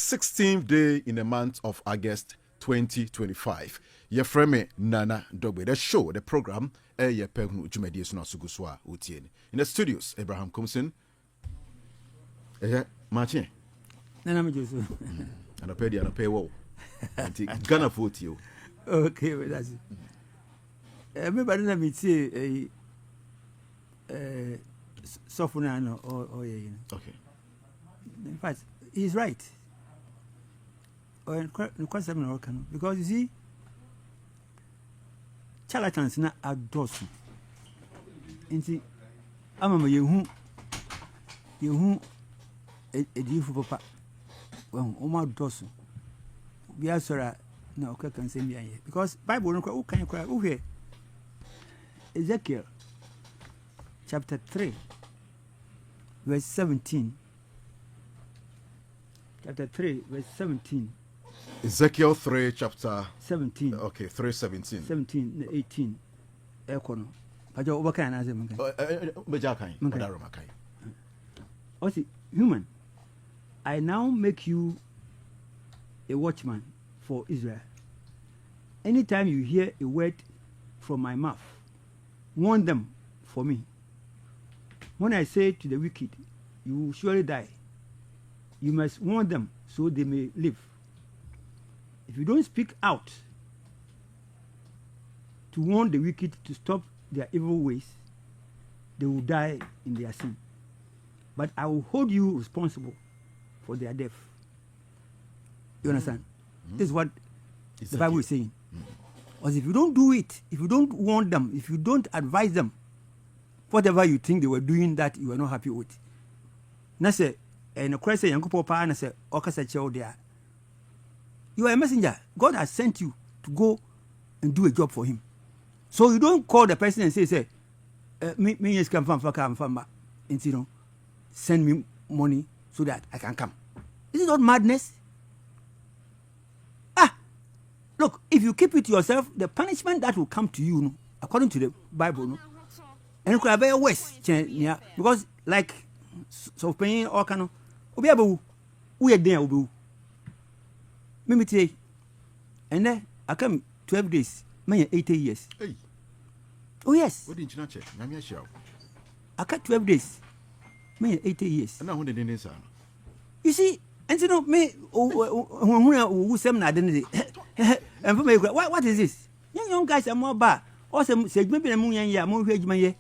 16th day in the month of August 2025. Your friend Nana Dogbe. The show, the program, in the studios, Abraham Koomson. Martin. Nana Majusu. And I pay well. Ghana for you. Okay, well, that's it. Everybody let me see a Sofunano or okay. In fact, he's right. Because you see, charlatans na adosu. Inti, ama yehu edifu papa. Well, oma dosu. Biya sora na oka kan se biya ye. Because Bible no ko kan kra wo here. Ezekiel chapter 3 verse 17. Chapter 3 verse 17. Ezekiel 3 chapter 17. Okay, 3:17. 17 18. Ekono. Paja obaka na azem kan. Bejakan. Madaro Osi human. I now make you a watchman for Israel. Anytime you hear a word from my mouth, warn them for me. When I say to the wicked, you will surely die, you must warn them so they may live. If you don't speak out to warn the wicked to stop their evil ways, they will die in their sin. But I will hold you responsible for their death. You understand? This is what the Bible is saying. Because if you don't do it, if you don't warn them, if you don't advise them, whatever you think they were doing that you are not happy with. Na say, and of course, young couple pa na say, there. You are a messenger. God has sent you to go and do a job for Him. So you don't call the person and say, me yes come from, and send me money so that I can come. Is it not madness? Look, if you keep it to yourself, the punishment that will come to you, according to the Bible, and it could be worse, because like so paying or can we are there, Mimi, and then I come 12 days, may 80 years. Hey. Oh yes. What did you not check? I cut 12 days, may 80 years. And now when you see, and you know me who some identity. And for me, what is this? Young guys are more bad. Also, say maybe a moon ya more wage my year.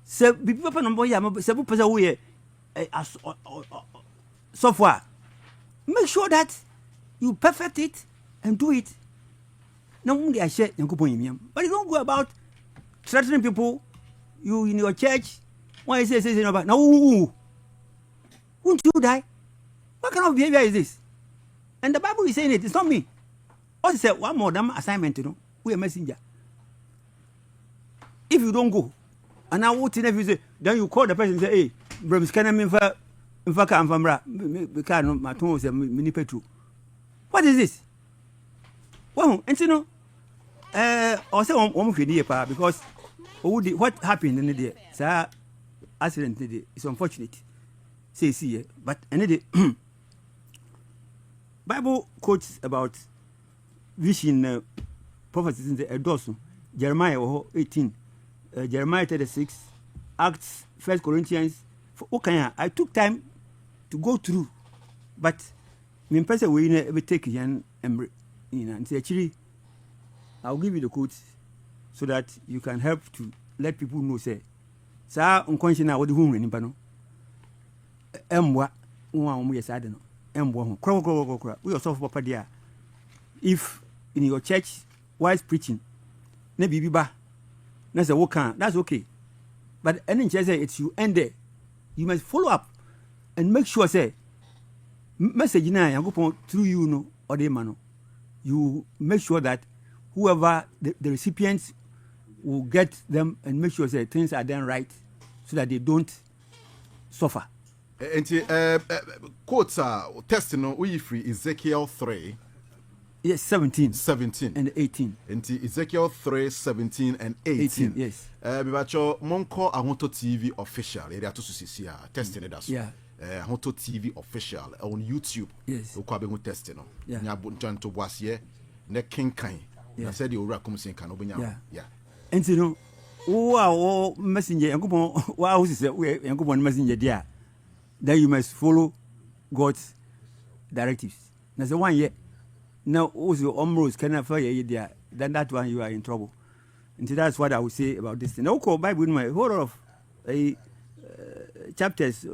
So be papa no boy, several person we software. Make sure that you perfect it and do it. No only I share young couple, but you don't go about threatening people. You in your church, why is say about now? Won't you die? What kind of behavior is this? And the Bible is saying it. It's not me. Also said one more damn assignment, we are messenger. If you don't go, and I will tell you say, then you call the person and say, hey, bro, can I mean for come from my tone say mini petrol. What is this? Well, and you know, also one because what happened in the day, sir, accident today is unfortunate. Say see, but another Bible quotes about vision prophecies in the Edosu, Jeremiah 18, Jeremiah 36, Acts, 1 Corinthians. Okay, I took time to go through, but me person we never take and say actually, I'll give you the quotes so that you can help to let people know. Say, sir, unconscious now what the woman in Pano. Emwa, one yes, I don't know. Emwa, we are so for Padia. If in your church, wise preaching, maybe biba, that's a work, that's okay. But any church it's you end there, you must follow up and make sure say message now go through you know or the man. You make sure that whoever the recipients will get them and make sure say things are done right so that they don't suffer. And quotes are testing we free Ezekiel 3. Yes, 17 and 18. And Ezekiel 3, 17 and 18. Yes. Bibacho Monko Ahonto TV official area to see testing it as. Yeah. Hoto TV official on YouTube. Yes. Ukwabe test no. Yeah. Nya buntan to boasie ne kenkan. Yeah. I said the owura Koomson kan obenya. Yeah. And you know, wow, messenger, wow, messenger there. Then you must follow God's directives. That's the one year. Now, also, almost can afford you there. Then that one you are in trouble. And so that's what I would say about this thing. Now, Bible in my whole of chapters,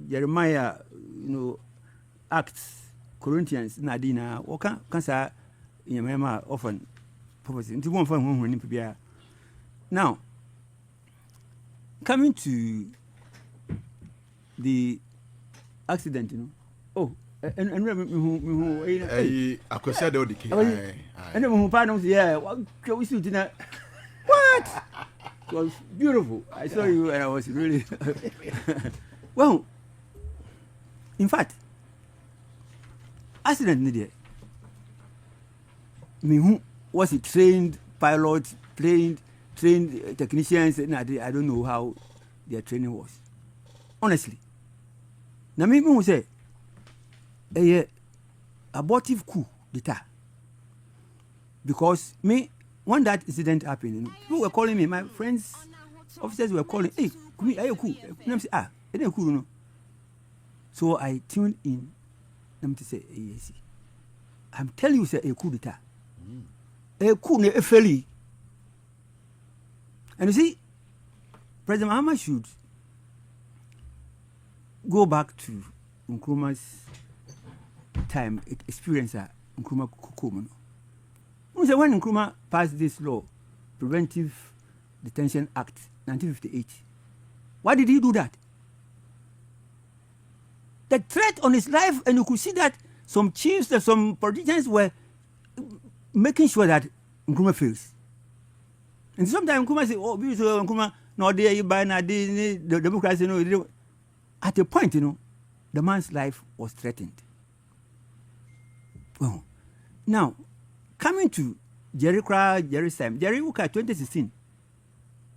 Jeremiah, Acts, Corinthians, Nadina, or cancer in your memory often prophecy. Into one for whom now, coming to the accident, oh, and who I could say the and who pardons, yeah, what? It was beautiful. I saw you and I was really well. In fact, accident needed. Who was a trained pilot, trained technicians, and I don't know how their training was. Honestly. Now, me who say abortive coup d'etat. Because when that incident happened, people were calling me, my friends, officers were calling, hey, are you cool? And I say, it ain't cool, no. So I tuned in. Let me say, yes. I'm telling you, say, a coup d'etat. A coup ne fairly. And you see, President Mahama should go back to Nkrumah's time experience at Nkrumah Koomson. When Nkrumah passed this law, Preventive Detention Act, 1958, why did he do that? The threat on his life, and you could see that some chiefs, some politicians were making sure that Nkrumah fails. And sometimes Nkrumah say, oh, Nkrumah, no, they buy the democracy, at a point, the man's life was threatened. Well, now, coming to Jerry Sam, Jerry Wuka 2016,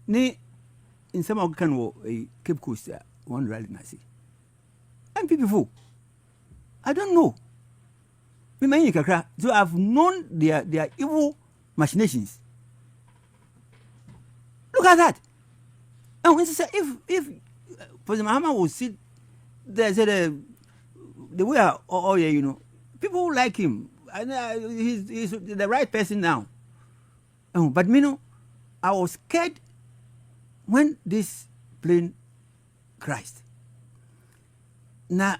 in some of a Cape Coast, one rally, Nasi. And people, I don't know. So I've known their evil machinations. Look at that. And when say if President Mahama will sit there, the way people like him. He's the right person now. But I was scared when this plane crashed. Now,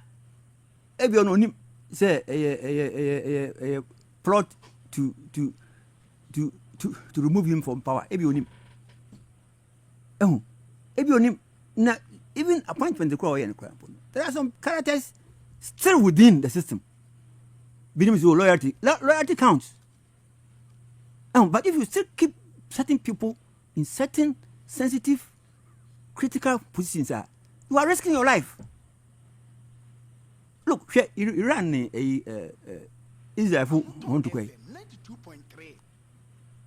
everyone say a plot to remove him from power. Everyone. Now, even appointment there are some characters still within the system. Loyalty counts. But if you still keep certain people in certain sensitive, critical positions, you are risking your life. Look, Iran, Israel want to go.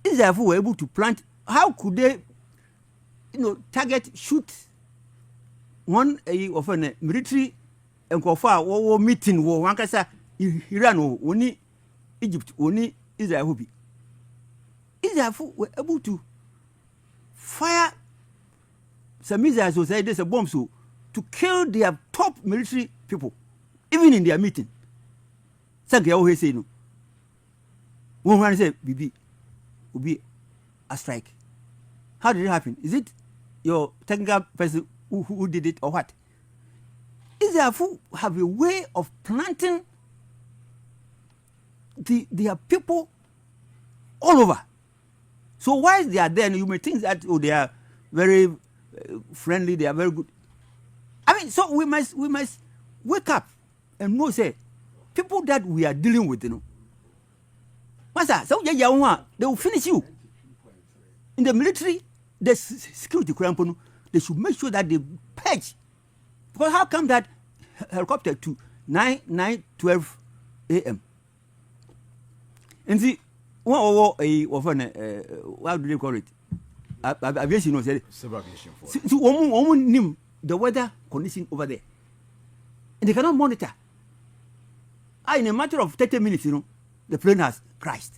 Israel were able to plant. How could they, target, shoot one of a military and go for a meeting? One can say Iran, only Egypt, only Israel. Israel were able to fire some missiles, so there's a bomb, so to kill their top military people, even in their meeting. Thank you. Always say no. One man say, "Bibi, will be a strike." How did it happen? Is it your technical person who did it, or what? Israel have a way of planting their people all over. So while they are there, you may think that they are very friendly, they are very good. I mean, so we must wake up and know, say, people that we are dealing with, so they will finish you. In the military, the security, they should make sure that they purge. Because how come that helicopter to 9:12 a.m. and see, what do they call it? Aviation, civil aviation force. So, the weather condition over there. And they cannot monitor. In a matter of 30 minutes, the plane has crashed.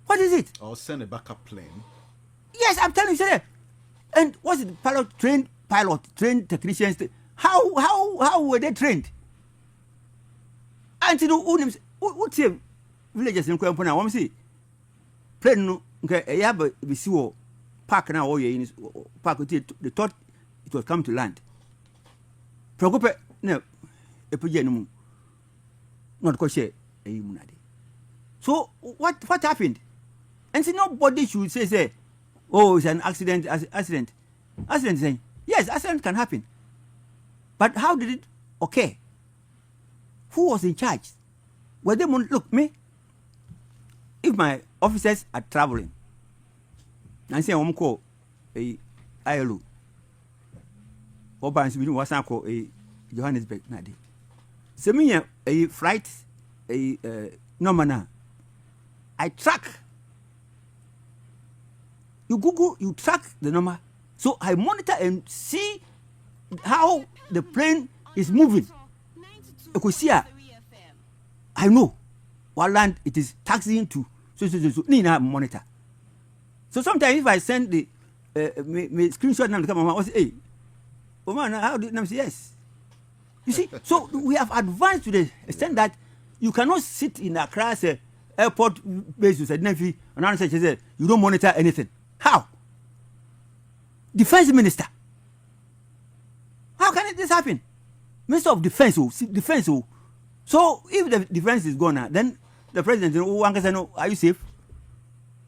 What is it? Or send a backup plane. Yes, I'm telling you, sir. And what's it? Trained technicians. How were they trained? And what's the villagers in Kwempona? What say? Plane no. Okay, you have a see park now. Or in park. They thought it was come to land. Preocupe no. Epujenum. Not koshe. So what happened? And see, nobody should say, oh, it's an accident. Accident saying, yes, accident can happen. But how did it occur? Who was in charge? Were they look me? If my officers are traveling, and say I'm call a ILO, or by was call a Johannesburg nadi. Send me a flight, nomana. I track. You Google, you track the number. So I monitor and see how the plane is moving. I know what land it is taxiing to. So Nina monitor. So sometimes if I send the screenshot now to come on, I say, hey, oh man, how did I say yes? You see, so we have advanced to the extent that you cannot sit in Accra airport base with a nephew and answer say you don't monitor anything. How? Defense minister. How can this happen? Minister of Defense. So if the defense is gone, then the president will are you safe?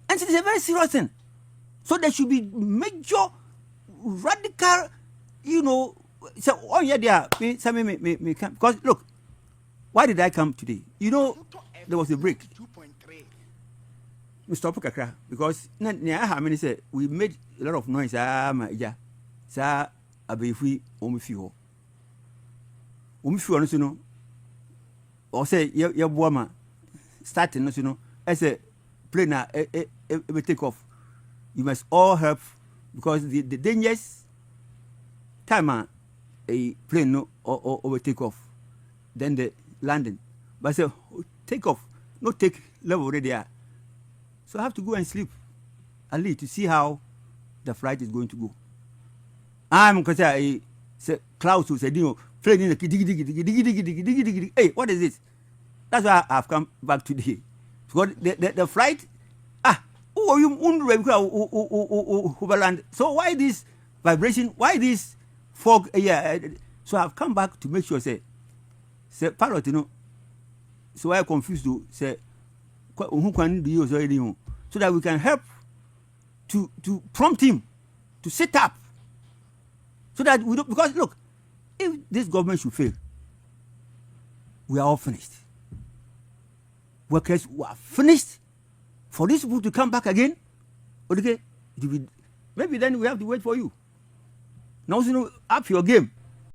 And it is a very serious thing. So there should be major radical, so oh yeah, there because look, why did I come today? There was a break. We stop kakra because say we made a lot of noise. Sa abefi omifi no or say your boama starting no as a plane we take off. You must all help because the dangerous time a plane no or take off, then the landing. But say take off, not take level already there. So I have to go and sleep early to see how the flight is going to go. I'm going to say clouds who said, plane in the diggy. Hey, what is this? That's why I've come back today. Because the flight, overland. So why this vibration? Why this fog? So I've come back to make sure, say pilot, so I confused to say, who can do you so that we can help to prompt him to set up so that we don't, because look, if this government should fail, we are all finished. Workers who are finished for these people to come back again, okay, maybe then we have to wait for you. Now, up your game.